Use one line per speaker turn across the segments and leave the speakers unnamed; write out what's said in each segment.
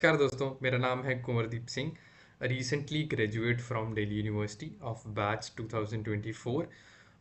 नमस्कार दोस्तों, मेरा नाम है Kunwardeep Singh. Recently graduate from Delhi university of batch 2024।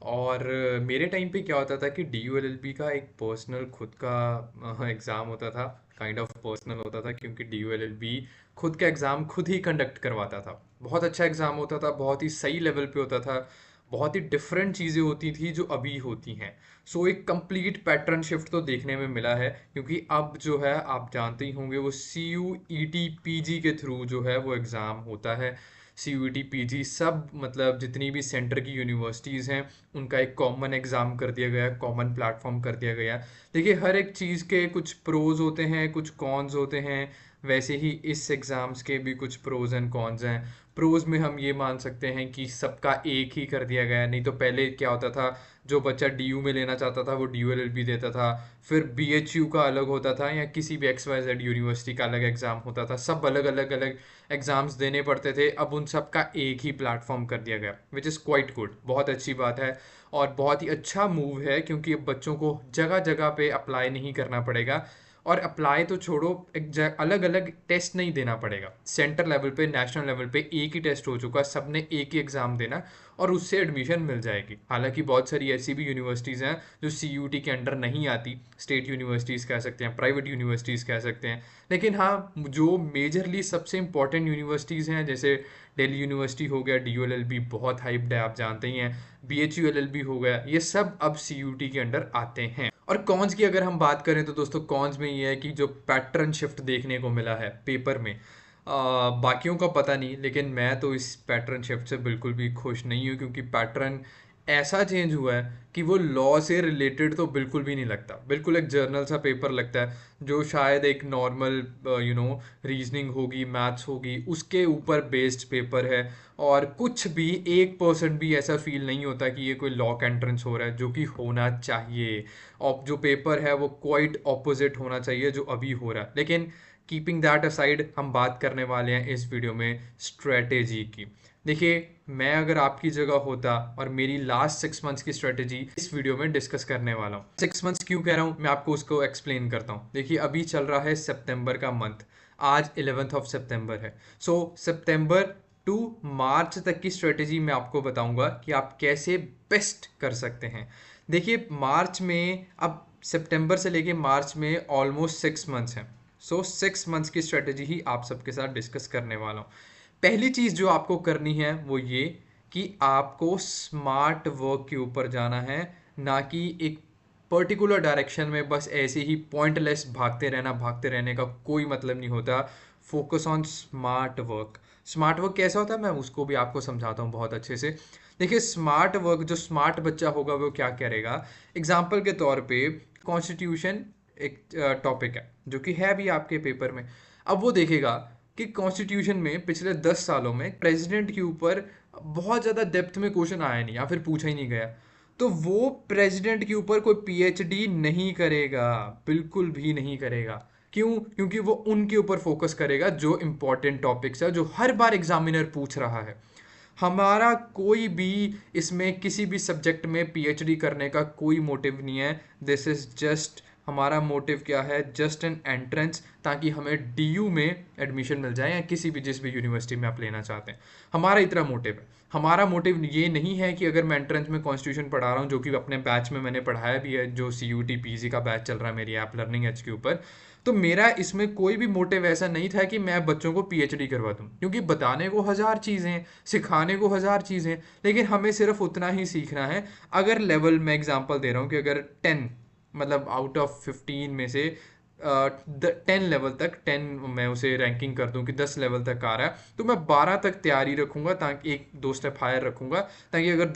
और मेरे टाइम पे क्या होता था कि DULLB का एक पर्सनल खुद का एग्ज़ाम होता था। काइंड ऑफ पर्सनल होता था क्योंकि DULLB खुद का एग्ज़ाम खुद ही कंडक्ट करवाता था। बहुत अच्छा एग्ज़ाम होता था, बहुत ही सही लेवल पे होता था। बहुत ही डिफरेंट चीज़ें होती थी जो अभी होती हैं। सो एक कंप्लीट पैटर्न शिफ्ट तो देखने में मिला है, क्योंकि अब जो है आप जानते ही होंगे वो CUET PG के थ्रू जो है वो एग्ज़ाम होता है। CUET PG सब मतलब जितनी भी सेंटर की यूनिवर्सिटीज़ हैं उनका एक कॉमन एग्ज़ाम कर दिया गया है, कॉमन प्लेटफॉर्म कर दिया गया है। देखिए, हर एक चीज़ के कुछ प्रोज होते हैं, कुछ कॉन्स होते हैं। वैसे ही इस एग्ज़ाम्स के भी कुछ प्रोज एंड कॉन्स हैं। प्रोज में हम ये मान सकते हैं कि सबका एक ही कर दिया गया है। नहीं तो पहले क्या होता था, जो बच्चा DU में लेना चाहता था वो DULLB देता था। फिर BHU का अलग होता था, या किसी भी XYZ यूनिवर्सिटी का अलग एग्ज़ाम होता था। सब अलग अलग अलग एग्ज़ाम्स देने पड़ते थे। अब उन सब का एक ही प्लेटफॉर्म कर दिया गया, विच इज़ क्वाइट गुड, बहुत अच्छी बात है। और बहुत ही अच्छा मूव है, क्योंकि अब बच्चों को जगह जगह पे अप्लाई नहीं करना पड़ेगा। और अप्लाई तो छोड़ो, एक अलग अलग टेस्ट नहीं देना पड़ेगा। सेंटर लेवल पे, नेशनल लेवल पे एक ही टेस्ट हो चुका, सबने एक ही एग्ज़ाम देना और उससे एडमिशन मिल जाएगी। हालांकि बहुत सारी ऐसी भी यूनिवर्सिटीज़ हैं जो CUT के अंडर नहीं आती, स्टेट यूनिवर्सिटीज़ कह सकते हैं, प्राइवेट यूनिवर्सिटीज़ कह सकते हैं। लेकिन हाँ, जो मेजरली सबसे इंपॉर्टेंट यूनिवर्सिटीज़ हैं, जैसे दिल्ली यूनिवर्सिटी हो गया, DULLB बहुत हाइप्ड है, आप जानते ही हैं। BHULLB हो गया, ये सब अब CUT के अंडर आते हैं। और कॉन्स की अगर हम बात करें तो दोस्तों, कॉन्स में ये है कि जो पैटर्न शिफ्ट देखने को मिला है पेपर में, बाकियों का पता नहीं, लेकिन मैं तो इस पैटर्न शिफ्ट से बिल्कुल भी खुश नहीं हूँ। क्योंकि पैटर्न ऐसा चेंज हुआ है कि वो लॉ से रिलेटेड तो बिल्कुल भी नहीं लगता। बिल्कुल एक जर्नल सा पेपर लगता है, जो शायद एक नॉर्मल रीजनिंग होगी, मैथ्स होगी, उसके ऊपर बेस्ड पेपर है। और कुछ भी 1% भी ऐसा फील नहीं होता कि ये कोई लॉ का एंट्रेंस हो रहा है, जो कि होना चाहिए। और जो पेपर है वो क्वाइट ऑपोजिट होना चाहिए जो अभी हो रहा है। लेकिन कीपिंग दैट असाइड, हम बात करने वाले हैं इस वीडियो में स्ट्रेटेजी की। देखिए, मैं अगर आपकी जगह होता और मेरी लास्ट 6 मंथ्स की स्ट्रेटेजी इस वीडियो में डिस्कस करने वाला हूँ। 6 मंथ्स क्यों कह रहा हूँ, मैं आपको उसको एक्सप्लेन करता हूँ। देखिए, अभी चल रहा है सितंबर का मंथ, आज 11 है। सो सितंबर टू मार्च तक की स्ट्रेटेजी मैं आपको बताऊंगा कि आप कैसे बेस्ट कर सकते हैं। देखिए, मार्च में, अब सितंबर से लेके मार्च में ऑलमोस्ट 6 मंथ्स हैं। सो 6 मंथ्स की स्ट्रेटेजी ही आप सबके साथ डिस्कस करने वाला हूँ। पहली चीज़ जो आपको करनी है वो ये कि आपको स्मार्ट वर्क के ऊपर जाना है, ना कि एक पर्टिकुलर डायरेक्शन में बस ऐसे ही पॉइंटलेस भागते रहना। भागते रहने का कोई मतलब नहीं होता। Focus on smart work. Smart work कैसा होता है, मैं उसको भी आपको समझाता हूँ बहुत अच्छे से। देखिए, स्मार्ट वर्क, जो स्मार्ट बच्चा होगा वो क्या करेगा। एग्जाम्पल के तौर पे, कॉन्स्टिट्यूशन एक टॉपिक है जो कि है भी आपके पेपर में। अब वो देखेगा कि कॉन्स्टिट्यूशन में पिछले 10 सालों में प्रेसिडेंट के ऊपर बहुत ज़्यादा डेप्थ में क्वेश्चन आया नहीं, या फिर पूछा ही नहीं गया। तो वो प्रेसिडेंट के ऊपर कोई PhD नहीं करेगा, बिल्कुल भी नहीं करेगा। क्यों? क्योंकि वो उनके ऊपर फोकस करेगा जो इंपॉर्टेंट टॉपिक्स है, जो हर बार एग्जामिनर पूछ रहा है। हमारा कोई भी इसमें किसी भी सब्जेक्ट में PhD करने का कोई मोटिव नहीं है। दिस इज़ जस्ट, हमारा मोटिव क्या है, जस्ट एन एंट्रेंस, ताकि हमें DU में एडमिशन मिल जाए, या किसी भी जिस भी यूनिवर्सिटी में आप लेना चाहते हैं। हमारा इतना मोटिव है। हमारा मोटिव ये नहीं है कि अगर मैं एंट्रेंस में कॉन्स्टिट्यूशन पढ़ा रहा हूँ, जो कि अपने बैच में मैंने पढ़ाया भी है, जो CUT PG का बैच चल रहा है मेरी ऐप लर्निंग एज के ऊपर, तो मेरा इसमें कोई भी मोटिव ऐसा नहीं था कि मैं बच्चों को PhD करवा दूं। क्योंकि बताने को हज़ार चीज़ें हैं, सिखाने को हज़ार चीज़ें हैं, लेकिन हमें सिर्फ उतना ही सीखना है। अगर लेवल, मैं एग्जांपल दे रहा हूँ कि अगर 10, मतलब आउट ऑफ 15 में से 10 लेवल तक, 10 मैं उसे रैंकिंग कर दूं कि 10 लेवल तक आ रहा है, तो मैं 12 तक तैयारी रखूंगा, ताकि एक दो स्टेप हायर रखूंगा, ताकि अगर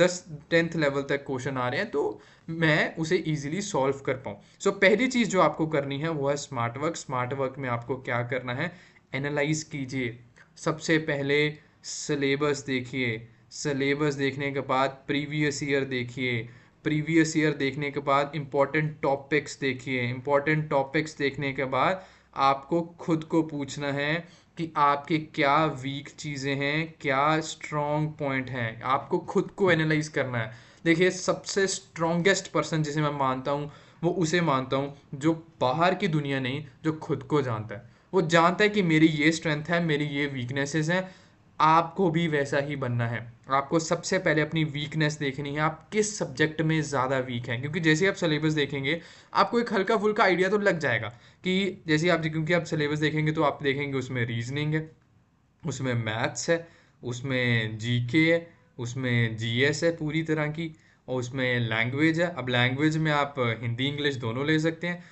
10th लेवल तक क्वेश्चन आ रहे हैं तो मैं उसे इजीली सॉल्व कर पाऊँ। सो पहली चीज़ जो आपको करनी है वो है स्मार्ट वर्क। स्मार्ट वर्क में आपको क्या करना है, एनालाइज कीजिए। सबसे पहले सिलेबस देखिए। सिलेबस देखने के बाद प्रीवियस ईयर देखिए। प्रीवियस ईयर देखने के बाद इंपॉर्टेंट टॉपिक्स देखिए। इंपॉर्टेंट टॉपिक्स देखने के बाद आपको खुद को पूछना है कि आपके क्या वीक चीज़ें हैं, क्या स्ट्रॉन्ग पॉइंट हैं। आपको खुद को एनालाइज करना है। देखिए, सबसे स्ट्रॉन्गेस्ट पर्सन जिसे मैं मानता हूँ, वो उसे मानता हूँ जो बाहर की दुनिया नहीं, जो खुद को जानता है। वो जानता है कि मेरी ये स्ट्रेंथ है, मेरी ये वीकनेसेस हैं। आपको भी वैसा ही बनना है। आपको सबसे पहले अपनी वीकनेस देखनी है, आप किस सब्जेक्ट में ज़्यादा वीक हैं, क्योंकि जैसे आप सिलेबस देखेंगे आपको एक हल्का फुल्का आइडिया तो लग जाएगा कि जैसे आप, क्योंकि आप सिलेबस देखेंगे तो आप देखेंगे उसमें रीजनिंग है, उसमें मैथ्स है, उसमें जीके है, उसमें जीएस है पूरी तरह की, और उसमें लैंग्वेज है। अब लैंग्वेज में आप हिंदी इंग्लिश दोनों ले सकते हैं।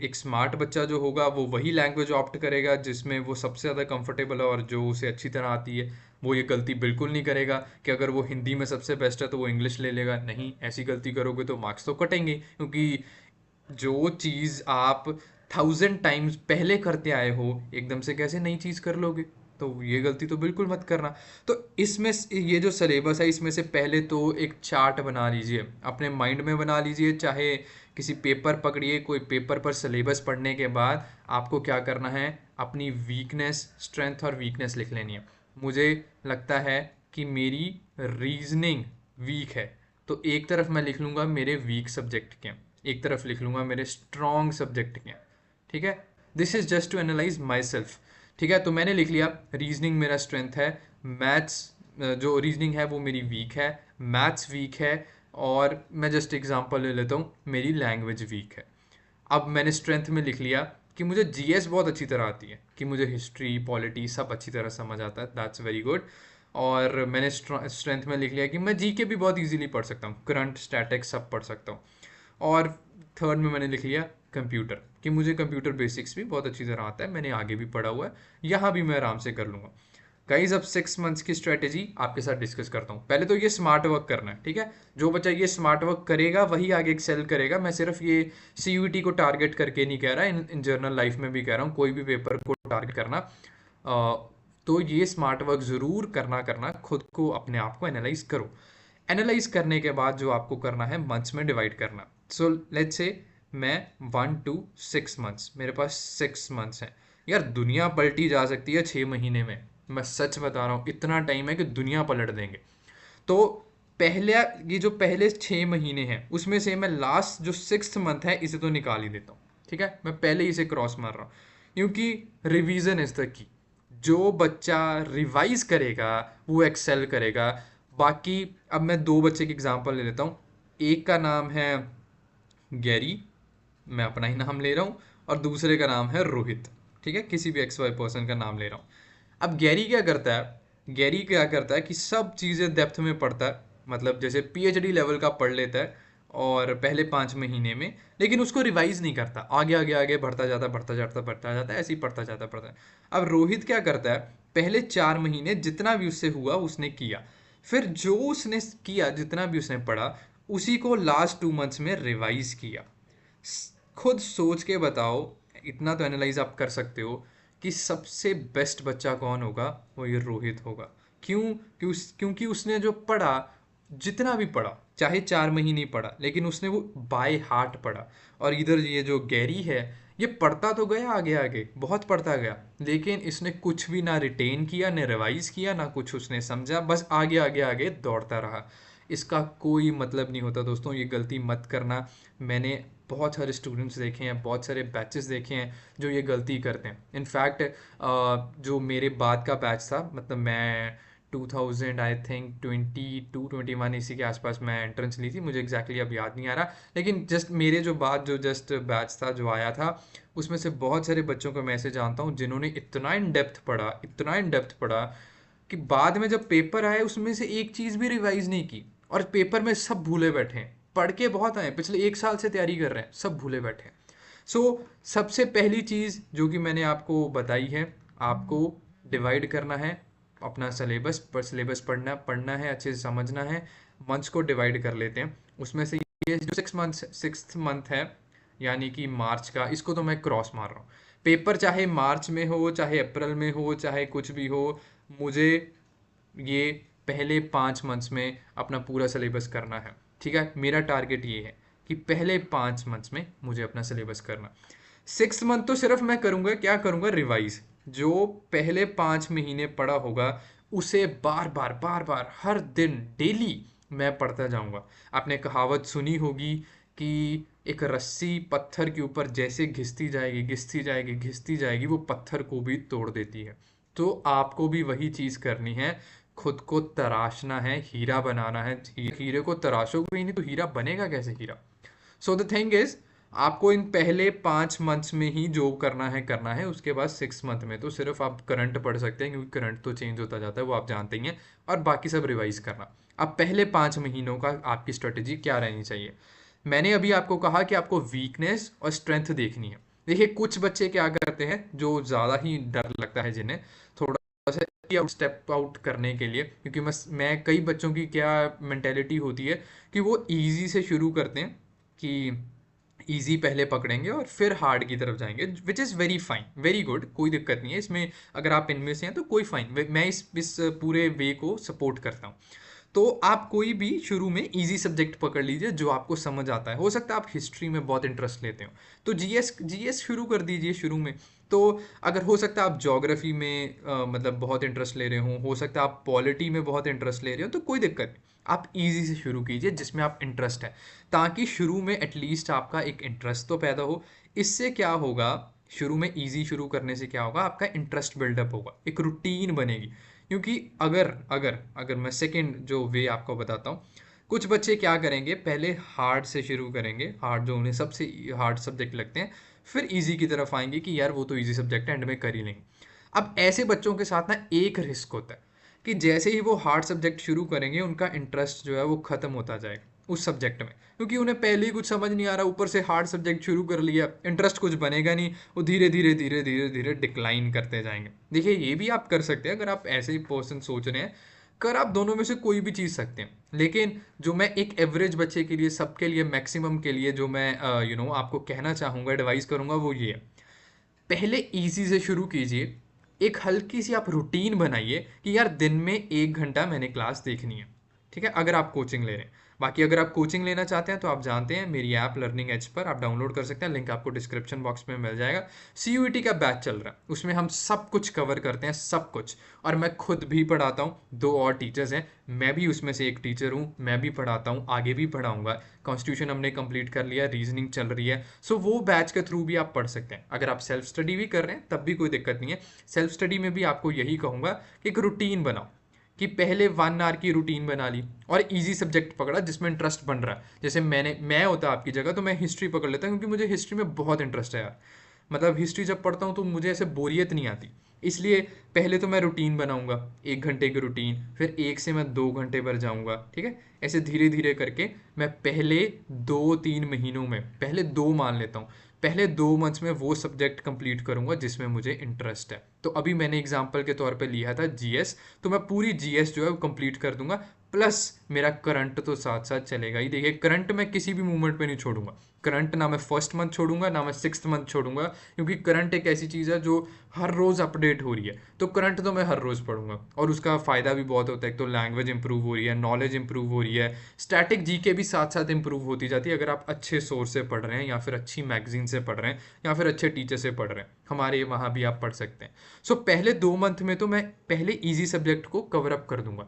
एक स्मार्ट बच्चा जो होगा वो वही लैंग्वेज ऑप्ट करेगा जिसमें वो सबसे ज़्यादा कंफर्टेबल है और जो उसे अच्छी तरह आती है। वो ये गलती बिल्कुल नहीं करेगा कि अगर वो हिंदी में सबसे बेस्ट है तो वो इंग्लिश ले लेगा। नहीं, ऐसी गलती करोगे तो मार्क्स तो कटेंगे, क्योंकि जो चीज़ आप 1000 टाइम्स पहले करते आए हो एकदम से कैसे नई चीज़ कर लोगे। तो ये गलती तो बिल्कुल मत करना। तो इसमें ये जो सिलेबस है इसमें से पहले तो एक चार्ट बना लीजिए, अपने माइंड में बना लीजिए, चाहे किसी पेपर पकड़िए, कोई पेपर पर सिलेबस पढ़ने के बाद आपको क्या करना है, अपनी वीकनेस, स्ट्रेंथ और वीकनेस लिख लेनी है। मुझे लगता है कि मेरी रीजनिंग वीक है, तो एक तरफ मैं लिख लूँगा मेरे वीक सब्जेक्ट के, एक तरफ लिख लूँगा मेरे स्ट्रॉन्ग सब्जेक्ट के। ठीक है, this is just to analyse myself. ठीक है, तो मैंने लिख लिया रीजनिंग मेरा स्ट्रेंथ है, मैथ्स जो रीजनिंग है वो मेरी वीक है, मैथ्स वीक है, और मैं जस्ट एग्जांपल ले लेता हूँ, मेरी लैंग्वेज वीक है। अब मैंने स्ट्रेंथ में लिख लिया कि मुझे जीएस बहुत अच्छी तरह आती है, कि मुझे हिस्ट्री पॉलिटी सब अच्छी तरह समझ आता है, दैट्स वेरी गुड। और मैंने स्ट्रेंथ में लिख लिया कि मैं जीके भी बहुत इजीली पढ़ सकता हूँ, करंट स्टैटिक सब पढ़ सकता हूँ। और थर्ड में मैंने लिख लिया कंप्यूटर, कि मुझे कंप्यूटर बेसिक्स भी बहुत अच्छी तरह आता है, मैंने आगे भी पढ़ा हुआ है, यहाँ भी मैं आराम से कर लूँगा। गाइज अब 6 मंथ्स की स्ट्रेटेजी आपके साथ डिस्कस करता हूँ। पहले तो ये स्मार्ट वर्क करना है, ठीक है। जो बच्चा ये स्मार्ट वर्क करेगा वही आगे एक्सेल करेगा। मैं सिर्फ ये सीयूईटी को टारगेट करके नहीं कह रहा, इन जनरल लाइफ में भी कह रहा हूँ, कोई भी पेपर को टारगेट करना। तो ये स्मार्ट वर्क ज़रूर करना, खुद को अपने आप को एनालाइज करो। एनालाइज करने के बाद जो आपको करना है, मंथ्स में डिवाइड करना। सो लेट्स से मैं 1 to 6 मंथ्स, मेरे पास 6 मंथ्स हैं। यार दुनिया पलटी जा सकती है 6 महीने में, मैं सच बता रहा हूँ, इतना टाइम है कि दुनिया पलट देंगे। तो पहले ये जो पहले 6 महीने हैं उसमें से मैं लास्ट जो 6th मंथ है इसे तो निकाल ही देता हूँ। ठीक है, मैं पहले ही इसे क्रॉस मार रहा हूँ, क्योंकि रिवीजन इज द की। जो बच्चा रिवाइज करेगा वो एक्सेल करेगा। बाकी अब मैं दो बच्चे की एग्जांपल ले लेता हूँ। एक का नाम है गैरी, मैं अपना ही नाम ले रहा हूँ, और दूसरे का नाम है रोहित। ठीक है, किसी भी एक्स वाई पर्सन का नाम ले रहा हूँ। अब गैरी क्या करता है कि सब चीज़ें डेप्थ में पढ़ता है, मतलब जैसे पीएचडी लेवल का पढ़ लेता है और पहले 5 महीने में, लेकिन उसको रिवाइज नहीं करता, आगे आगे आगे बढ़ता जाता, ऐसे ही पढ़ता है। अब रोहित क्या करता है, पहले 4 महीने जितना भी उससे हुआ उसने किया, फिर जो उसने किया जितना भी उसने पढ़ा उसी को लास्ट 2 मंथ्स में रिवाइज किया। खुद सोच के बताओ, इतना तो एनालाइज आप कर सकते हो कि सबसे बेस्ट बच्चा कौन होगा, वो ये रोहित होगा। क्योंकि उसने जो पढ़ा, जितना भी पढ़ा, चाहे 4 महीने ही पढ़ा, लेकिन उसने वो बाय हार्ट पढ़ा। और इधर ये जो गैरी है, ये पढ़ता तो गया आगे आगे, बहुत पढ़ता गया, लेकिन इसने कुछ भी ना रिटेन किया, ना रिवाइज किया, ना कुछ उसने समझा, बस आगे आगे आगे दौड़ता रहा। इसका कोई मतलब नहीं होता दोस्तों, ये गलती मत करना। मैंने बहुत सारे स्टूडेंट्स देखे हैं, बहुत सारे बैचेस देखे हैं जो ये गलती करते हैं। इनफैक्ट जो मेरे बाद का बैच था, मतलब मैं 2000 आई थिंक 22-21 इसी के आसपास मैं एंट्रेंस ली थी, मुझे एग्जैक्टली अब याद नहीं आ रहा, लेकिन जस्ट मेरे जो बाद जो जस्ट बैच था जो आया था, उसमें से बहुत सारे बच्चों को मैं ऐसे जानता हूँ जिन्होंने इतना इन डेप्थ पढ़ा कि बाद में जब पेपर आए उसमें से एक चीज़ भी रिवाइज नहीं की, और पेपर में सब भूले बैठे हैं। पढ़ के बहुत आए, पिछले 1 साल से तैयारी कर रहे हैं, सब भूले बैठे हैं। सो सबसे पहली चीज़ जो कि मैंने आपको बताई है, आपको डिवाइड करना है अपना सिलेबस पढ़ना है, अच्छे से समझना है। मंथ्स को डिवाइड कर लेते हैं, उसमें से ये जो 6th मंथ है, यानी कि मार्च का, इसको तो मैं क्रॉस मार रहा हूँ। पेपर चाहे मार्च में हो, चाहे अप्रैल में हो, चाहे कुछ भी हो, मुझे ये पहले 5 मंथ्स में अपना पूरा सिलेबस करना है। ठीक है, मेरा टारगेट ये है कि पहले 5 मंथ्स में मुझे अपना सिलेबस करना। 6th मंथ तो सिर्फ मैं करूँगा, क्या करूँगा, रिवाइज। जो पहले 5 महीने पढ़ा होगा उसे बार बार हर दिन डेली मैं पढ़ता जाऊँगा। आपने कहावत सुनी होगी कि एक रस्सी पत्थर के ऊपर जैसे घिसती जाएगी घिसती जाएगी घिसती जाएगी, वो पत्थर को भी तोड़ देती है। तो आपको भी वही चीज़ करनी है, खुद को तराशना है, हीरा बनाना है। हीरे को तराशोगे ही नहीं तो हीरा बनेगा कैसे हीरा? सो द थिंग इज, आपको इन पहले 5 मंथ्स में ही जो करना है, उसके बाद 6 मंथ में तो सिर्फ आप करंट पढ़ सकते हैं, क्योंकि करंट तो चेंज होता जाता है, वो आप जानते ही हैं। और बाकी सब रिवाइज करना। अब पहले 5 महीनों का आपकी स्ट्रेटेजी क्या रहनी चाहिए? मैंने अभी आपको कहा कि आपको वीकनेस और स्ट्रेंथ देखनी है। देखिए, कुछ बच्चे क्या करते हैं, जो ज़्यादा ही डर लगता है जिन्हें, थोड़ा सा स्टेप आउट करने के लिए, क्योंकि मैं कई बच्चों की क्या मेंटेलिटी होती है कि वो इजी से शुरू करते हैं, कि इजी पहले पकड़ेंगे और फिर हार्ड की तरफ जाएंगे, which is very fine, very good, कोई दिक्कत नहीं है इसमें। अगर आप इनमें से हैं तो कोई फाइन, मैं इस पूरे वे को सपोर्ट करता हूँ। तो आप कोई भी शुरू में इजी सब्जेक्ट पकड़ लीजिए जो आपको समझ आता है। हो सकता है आप हिस्ट्री में बहुत इंटरेस्ट लेते हो, तो जीएस जीएस शुरू कर दीजिए शुरू में। तो अगर हो सकता है आप ज्योग्राफी में मतलब बहुत इंटरेस्ट ले रहे हो सकता है आप पॉलिटी में बहुत इंटरेस्ट ले रहे हो, तो कोई दिक्कत नहीं, आप इजी से शुरू कीजिए जिसमें आप इंटरेस्ट है, ताकि शुरू में एटलीस्ट आपका एक इंटरेस्ट तो पैदा हो। इससे क्या होगा, शुरू में इजी शुरू करने से क्या होगा, आपका इंटरेस्ट बिल्डअप होगा, एक रूटीन बनेगी। क्योंकि अगर अगर अगर मैं सेकंड जो वे आपको बताता हूँ, कुछ बच्चे क्या करेंगे, पहले हार्ड से शुरू करेंगे, हार्ड जो उन्हें सबसे हार्ड सब्जेक्ट लगते हैं, फिर इजी की तरफ आएंगे कि यार वो तो इजी सब्जेक्ट है, एंड में कर ही लेंगे। अब ऐसे बच्चों के साथ ना एक रिस्क होता है कि जैसे ही वो हार्ड सब्जेक्ट शुरू करेंगे, उनका इंटरेस्ट जो है वो ख़त्म होता जाएगा उस सब्जेक्ट में, क्योंकि उन्हें पहले ही कुछ समझ नहीं आ रहा, ऊपर से हार्ड सब्जेक्ट शुरू कर लिया, इंटरेस्ट कुछ बनेगा नहीं, वो धीरे धीरे धीरे धीरे धीरे डिक्लाइन करते जाएंगे। देखिए, ये भी आप कर सकते हैं अगर आप ऐसे ही पर्सन सोच रहे हैं, कर आप दोनों में से कोई भी चीज़ सकते हैं। लेकिन जो मैं एक एवरेज बच्चे के लिए, सबके लिए, मैक्सिमम के लिए जो मैं आपको कहना चाहूँगा, एडवाइस करूँगा, वो ये है, पहले इजी से शुरू कीजिए। एक हल्की सी आप रूटीन बनाइए कि यार दिन में 1 घंटा मैंने क्लास देखनी है, ठीक है, अगर आप कोचिंग ले रहे हैं। बाकी अगर आप कोचिंग लेना चाहते हैं तो आप जानते हैं मेरी ऐप लर्निंग एज पर आप डाउनलोड कर सकते हैं, लिंक आपको डिस्क्रिप्शन बॉक्स में मिल जाएगा। सीयूईटी का बैच चल रहा है, उसमें हम सब कुछ कवर करते हैं, सब कुछ। और मैं खुद भी पढ़ाता हूँ, 2 और टीचर्स हैं, मैं भी उसमें से एक टीचर हूँ, मैं भी पढ़ाता हूँ, आगे भी पढ़ाऊंगा। कॉन्स्टिट्यूशन हमने कंप्लीट कर लिया, रीजनिंग चल रही है, सो वो बैच के थ्रू भी आप पढ़ सकते हैं। अगर आप सेल्फ स्टडी भी कर रहे हैं तब भी कोई दिक्कत नहीं है। सेल्फ स्टडी में भी आपको यही कहूँगा कि एक रूटीन बनाओ, कि पहले 1 आवर की रूटीन बना ली और इजी सब्जेक्ट पकड़ा जिसमें इंटरेस्ट बन रहा है। जैसे मैं होता आपकी जगह तो मैं हिस्ट्री पकड़ लेता, क्योंकि मुझे हिस्ट्री में बहुत इंटरेस्ट है यार। मतलब हिस्ट्री जब पढ़ता हूँ तो मुझे ऐसे बोरियत नहीं आती। इसलिए पहले तो मैं रूटीन बनाऊंगा, 1 घंटे की रूटीन, फिर 1 से मैं 2 घंटे पर जाऊंगा, ठीक है। ऐसे धीरे धीरे करके मैं पहले 2-3 महीनों में, पहले 2 मान लेता हूँ, पहले 2 मंथ्स में वो सब्जेक्ट कंप्लीट करूंगा जिसमें मुझे इंटरेस्ट है। तो अभी मैंने एग्जाम्पल के तौर पे लिया था जीएस, तो मैं पूरी जीएस जो है वो कंप्लीट कर दूंगा, प्लस मेरा करंट तो साथ साथ चलेगा ही। देखिए, करंट मैं किसी भी मूवमेंट पे नहीं छोड़ूंगा, करंट ना मैं फर्स्ट मंथ छोड़ूंगा ना मैं 6th मंथ छोड़ूंगा, क्योंकि करंट एक ऐसी चीज़ है जो हर रोज़ अपडेट हो रही है, तो करंट तो मैं हर रोज़ पढ़ूंगा। और उसका फ़ायदा भी बहुत होता है, एक तो लैंग्वेज इंप्रूव हो रही है, नॉलेज इंप्रूव हो रही है, स्टैटिक जीके भी साथ साथ इंप्रूव होती जाती है, अगर आप अच्छे सोर्स से पढ़ रहे हैं, या फिर अच्छी मैगजीन से पढ़ रहे हैं, या फिर अच्छे टीचर से पढ़ रहे हैं, हमारे वहाँ भी आप पढ़ सकते हैं। सो पहले 2 मंथ में तो मैं पहले ईजी सब्जेक्ट को कवर अप कर दूंगा।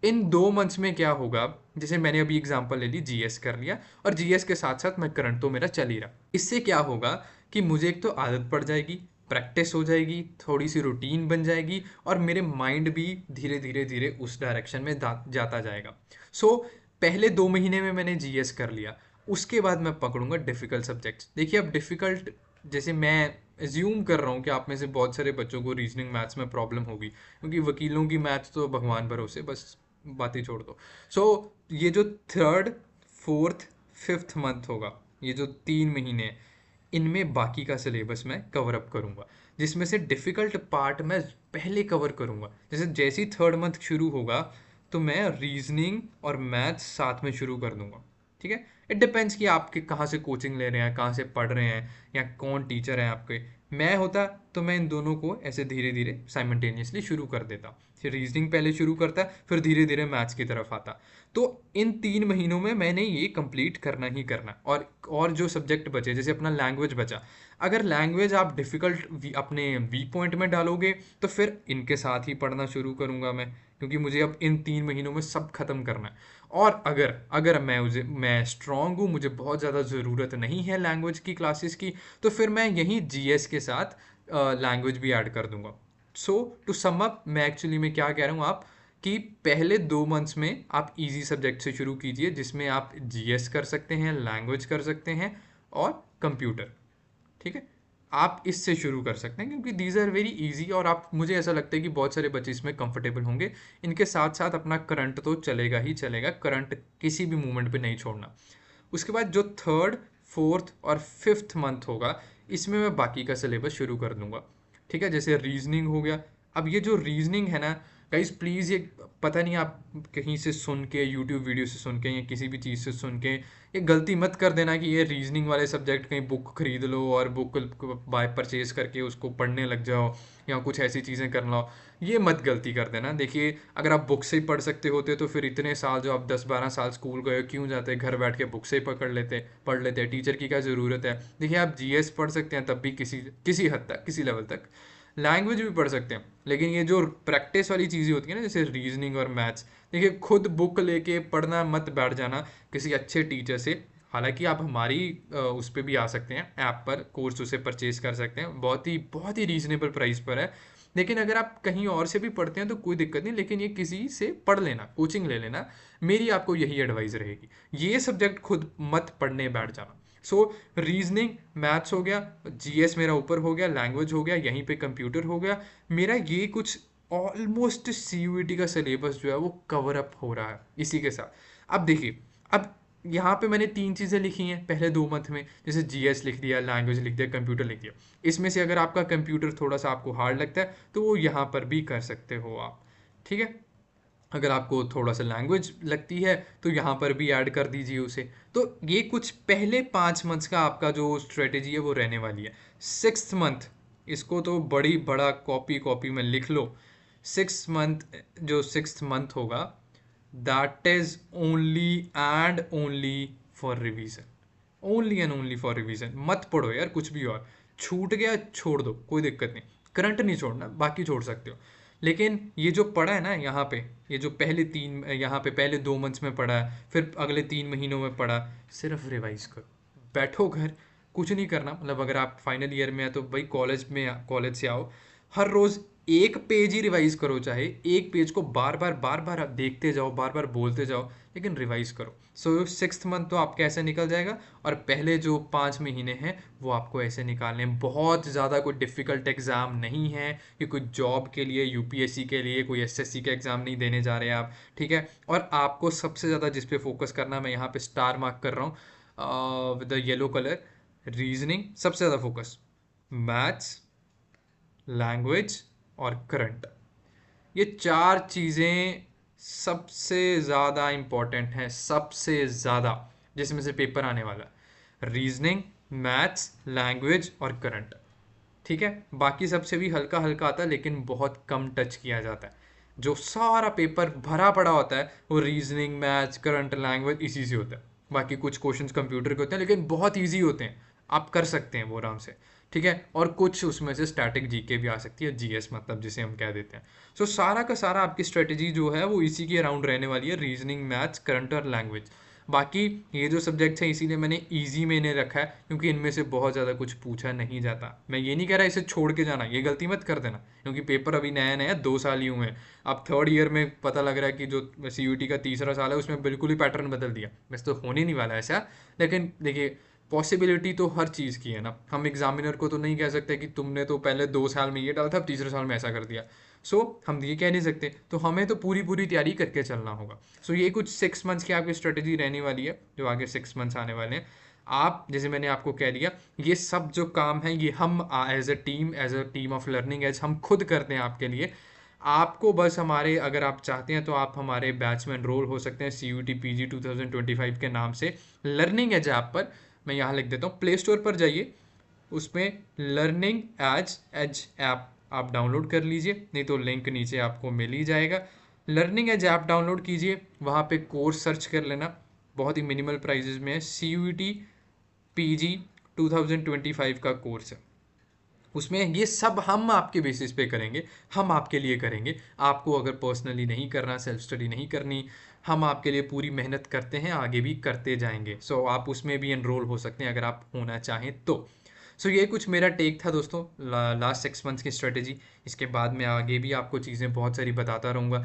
इन 2 मंथ्स में क्या होगा, जैसे मैंने अभी एग्जांपल ले ली, जीएस कर लिया, और जीएस के साथ साथ मैं करंट तो मेरा चल ही रहा। इससे क्या होगा कि मुझे एक तो आदत पड़ जाएगी, प्रैक्टिस हो जाएगी, थोड़ी सी रूटीन बन जाएगी, और मेरे माइंड भी धीरे धीरे धीरे उस डायरेक्शन में जाता जाएगा। सो पहले 2 महीने में मैंने जीएस कर लिया, उसके बाद मैं पकड़ूंगा डिफ़िकल्ट सब्जेक्ट्स। देखिए, अब डिफ़िकल्ट, जैसे मैं एज्यूम कर रहा हूँ कि आप में से बहुत सारे बच्चों को रीजनिंग मैथ्स में प्रॉब्लम होगी, क्योंकि वकीलों की मैथ्स तो भगवान भरोसे, बस बातें छोड़ दो। सो ये जो 3rd, 4th, 5th मंथ होगा, ये जो 3 महीने हैं, इनमें बाकी का सिलेबस मैं कवर अप करूँगा, जिसमें से डिफ़िकल्ट पार्ट मैं पहले कवर करूँगा। जैसे ही 3rd मंथ शुरू होगा, तो मैं रीजनिंग और मैथ्स साथ में शुरू कर दूंगा, ठीक है। इट डिपेंड्स कि आपके कहाँ से कोचिंग ले रहे हैं, कहाँ से पढ़ रहे हैं, या कौन टीचर है आपके। मैं होता तो मैं इन दोनों को ऐसे धीरे धीरे साइमल्टेनियसली शुरू कर देता, फिर रीजनिंग पहले शुरू करता, फिर धीरे धीरे मैथ्स की तरफ आता। तो इन 3 महीनों में मैंने ये कंप्लीट करना ही करना। और जो सब्जेक्ट बचे, जैसे अपना लैंग्वेज बचा, अगर लैंग्वेज आप डिफ़िकल्ट अपने वीक पॉइंट में डालोगे, तो फिर इनके साथ ही पढ़ना शुरू करूँगा मैं, क्योंकि मुझे अब इन 3 महीनों में सब खत्म करना है। और अगर अगर मैं स्ट्रांग हूँ, मुझे बहुत ज़्यादा ज़रूरत नहीं है लैंग्वेज की क्लासेस की, तो फिर मैं यहीं जीएस के साथ लैंग्वेज भी ऐड कर दूंगा। सो टू सम अप, मैं एक्चुअली में क्या कह रहा हूँ आप, कि पहले 2 मंथ्स में आप इजी सब्जेक्ट से शुरू कीजिए, जिसमें आप जीएस कर सकते हैं, लैंग्वेज कर सकते हैं और कंप्यूटर। ठीक है, आप इससे शुरू कर सकते हैं क्योंकि दीज आर वेरी इजी, और आप, मुझे ऐसा लगता है कि बहुत सारे बच्चे इसमें कंफर्टेबल होंगे। इनके साथ साथ अपना करंट तो चलेगा ही चलेगा, करंट किसी भी मूवमेंट पे नहीं छोड़ना। उसके बाद जो थर्ड, फोर्थ और फिफ्थ मंथ होगा, इसमें मैं बाकी का सिलेबस शुरू कर दूंगा। ठीक है, जैसे रीजनिंग हो गया। अब ये जो रीजनिंग है ना गाइस, प्लीज़, ये पता नहीं आप कहीं से सुन के, यूट्यूब वीडियो से सुन के या किसी भी चीज़ से सुन के ये गलती मत कर देना कि ये रीजनिंग वाले सब्जेक्ट कहीं बुक खरीद लो और बुक बाय परचेज करके उसको पढ़ने लग जाओ या कुछ ऐसी चीज़ें कर लो। ये मत गलती कर देना। देखिए, अगर आप बुक से ही पढ़ सकते होते तो फिर इतने साल जो आप 10-12 साल स्कूल गए क्यों जाते, घर बैठ के बुक से ही पढ़ लेते। टीचर की क्या ज़रूरत है। देखिए, आप जीएस पढ़ सकते हैं तब भी किसी किसी हद तक, किसी लेवल तक। लैंग्वेज भी पढ़ सकते हैं, लेकिन ये जो प्रैक्टिस वाली चीज़ें होती है ना, जैसे रीजनिंग और मैथ्स, देखिए खुद बुक लेके पढ़ना मत बैठ जाना किसी अच्छे टीचर से। हालांकि आप हमारी उस पर भी आ सकते हैं, ऐप पर कोर्स उसे परचेज कर सकते हैं, बहुत ही रीजनेबल प्राइस पर है। लेकिन अगर आप कहीं और से भी पढ़ते हैं तो कोई दिक्कत नहीं, लेकिन ये किसी से पढ़ लेना, कोचिंग ले लेना। मेरी आपको यही एडवाइस रहेगी, ये सब्जेक्ट खुद मत पढ़ने बैठ जाना। सो रीजनिंग, मैथ्स हो गया, जीएस मेरा ऊपर हो गया, लैंग्वेज हो गया, यहीं पे कंप्यूटर हो गया। मेरा ये कुछ ऑलमोस्ट सीयूईटी का सिलेबस जो है वो कवर अप हो रहा है इसी के साथ। अब देखिए, अब यहाँ पे मैंने 3 चीज़ें लिखी हैं पहले 2 मंथ में, जैसे जीएस लिख दिया, लैंग्वेज लिख दिया, कंप्यूटर लिख दिया। इसमें से अगर आपका कंप्यूटर थोड़ा सा आपको हार्ड लगता है तो वो यहाँ पर भी कर सकते हो आप। ठीक है, अगर आपको थोड़ा सा लैंग्वेज लगती है तो यहाँ पर भी ऐड कर दीजिए उसे। तो ये कुछ पहले 5 मंथ्स का आपका जो स्ट्रेटेजी है वो रहने वाली है। 6th मंथ, इसको तो बड़ी बड़ा कॉपी कॉपी में लिख लो। 6th मंथ, जो 6th मंथ होगा, that is only and only for revision. Only and only for revision. मत पढ़ो यार कुछ भी, और छूट गया छोड़ दो, कोई दिक्कत नहीं। करंट नहीं छोड़ना, बाकी छोड़ सकते हो। लेकिन ये जो पढ़ा है ना यहाँ पे, ये जो यहाँ पे पहले 2 मंथ्स में पढ़ा है, फिर अगले 3 महीनों में पढ़ा, सिर्फ रिवाइज करो। बैठो घर, कुछ नहीं करना। मतलब अगर आप फाइनल ईयर में है तो भाई कॉलेज से आओ, हर रोज एक पेज ही रिवाइज करो, चाहे एक पेज को बार बार आप देखते जाओ, बार बार बोलते जाओ, लेकिन रिवाइज करो। सो 6th मंथ तो आपका ऐसे निकल जाएगा, और पहले जो 5 महीने हैं वो आपको ऐसे निकालने हैं। बहुत ज़्यादा कोई डिफ़िकल्ट एग्ज़ाम नहीं है कि कोई जॉब के लिए, यूपीएससी के लिए, कोई एसएससी का एग्ज़ाम नहीं देने जा रहे हैं आप। ठीक है, और आपको सबसे ज़्यादा जिस पे फोकस करना, मैं यहाँ पे स्टार मार्क कर रहा हूँ with the yellow colour, reasoning सबसे ज़्यादा फोकस, मैथ्स, लैंग्वेज और करंट। ये 4 चीज़ें सबसे ज़्यादा इम्पोर्टेंट हैं, सबसे ज़्यादा, जिसमें से पेपर आने वाला है। रीजनिंग, मैथ्स, लैंग्वेज और करंट। ठीक है, बाकी सबसे भी हल्का हल्का आता है, लेकिन बहुत कम टच किया जाता है। जो सारा पेपर भरा पड़ा होता है वो रीजनिंग, मैथ्स, करंट, लैंग्वेज इसी से होता है। बाकी कुछ क्वेश्चंस कंप्यूटर के होते हैं, लेकिन बहुत इजी होते हैं, आप कर सकते हैं वो आराम से। ठीक है, और कुछ उसमें से स्टैटिक जीके भी आ सकती है, जीएस मतलब जिसे हम कह देते हैं। सो सारा का सारा आपकी स्ट्रेटेजी जो है वो इसी के अराउंड रहने वाली है, रीजनिंग, मैथ्स, करंट और लैंग्वेज। बाकी ये जो सब्जेक्ट्स हैं इसीलिए मैंने इजी में इन्हें रखा है, क्योंकि इनमें से बहुत ज़्यादा कुछ पूछा नहीं जाता। मैं ये नहीं कह रहा इसे छोड़ के जाना, ये गलती मत कर देना, क्योंकि पेपर अभी नया नया 2 साल ही हुए हैं। अब थर्ड ईयर में पता लग रहा है कि जो सीयूटी का तीसरा साल है उसमें बिल्कुल ही पैटर्न बदल दिया। वैसे तो होने नहीं वाला ऐसा, लेकिन देखिए, पॉसिबिलिटी तो हर चीज़ की है ना। हम एग्जामिनर को तो नहीं कह सकते कि तुमने तो पहले 2 साल में ये डाला था, अब तीसरे साल में ऐसा कर दिया। सो हम ये कह नहीं सकते, तो हमें तो पूरी पूरी तैयारी करके चलना होगा। सो ये कुछ 6 मंथ्स की आपकी स्ट्रेटेजी रहने वाली है, जो आगे 6 मंथ्स आने वाले हैं। आप, जैसे मैंने आपको कह दिया, ये सब जो काम है ये हम as a team of learning as हम खुद करते हैं आपके लिए। आपको बस हमारे, अगर आप चाहते हैं तो आप हमारे बैच में एनरोल हो सकते हैं, CUET PG 2025 के नाम से, लर्निंग एज ऐप पर। मैं यहाँ लिख देता हूँ, प्ले स्टोर पर जाइए, उसमें लर्निंग एज ऐप आप डाउनलोड कर लीजिए, नहीं तो लिंक नीचे आपको मिल ही जाएगा। लर्निंग एज ऐप डाउनलोड कीजिए, वहाँ पे कोर्स सर्च कर लेना, बहुत ही मिनिमल प्राइजेज में है। CUET PG 2025 का कोर्स है। उसमें ये सब हम आपके बेसिस पे करेंगे, हम आपके लिए करेंगे। आपको अगर पर्सनली नहीं करना, सेल्फ स्टडी नहीं करनी, हम आपके लिए पूरी मेहनत करते हैं, आगे भी करते जाएंगे। सो आप उसमें भी एनरोल हो सकते हैं अगर आप होना चाहें तो। सो ये कुछ मेरा टेक था दोस्तों, लास्ट 6 मंथ्स की स्ट्रेटेजी। इसके बाद मैं आगे भी आपको चीज़ें बहुत सारी बताता रहूँगा,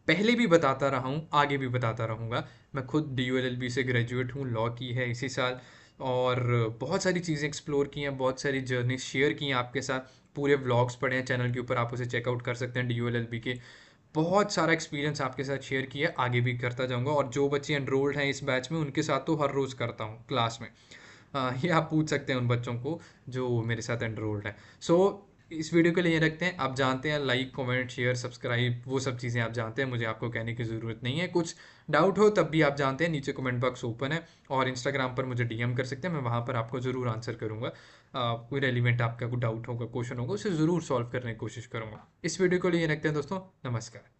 पहले भी बताता रहा हूँ, आगे भी बताता रहूँगा। मैं खुद DULLB से ग्रेजुएट हूँ, लॉ की है इसी साल, और बहुत सारी चीज़ें एक्सप्लोर की हैं, बहुत सारी जर्नी शेयर की हैं आपके साथ। पूरे व्लॉग्स पड़े हैं चैनल के ऊपर, आप उसे चेकआउट कर सकते हैं DULLB के। बहुत सारा एक्सपीरियंस आपके साथ शेयर किया, आगे भी करता जाऊंगा। और जो बच्चे एनरोल्ड हैं इस बैच में, उनके साथ तो हर रोज़ करता हूँ क्लास में। ये आप पूछ सकते हैं उन बच्चों को जो मेरे साथ एनरोल्ड हैं। सो इस वीडियो के लिए ये रखते हैं। आप जानते हैं, लाइक कमेंट शेयर सब्सक्राइब वो सब चीज़ें आप जानते हैं, मुझे आपको कहने की ज़रूरत नहीं है। कुछ डाउट हो तब भी आप जानते हैं, नीचे कमेंट बॉक्स ओपन है, और इंस्टाग्राम पर मुझे DM कर सकते हैं, मैं वहाँ पर आपको ज़रूर आंसर करूँगा। कोई रेलिवेंट आपका कोई डाउट होगा, क्वेश्चन होगा, उसे ज़रूर सॉल्व करने की कोशिश करूँगा। इस वीडियो के लिए ये रखते हैं दोस्तों, नमस्कार।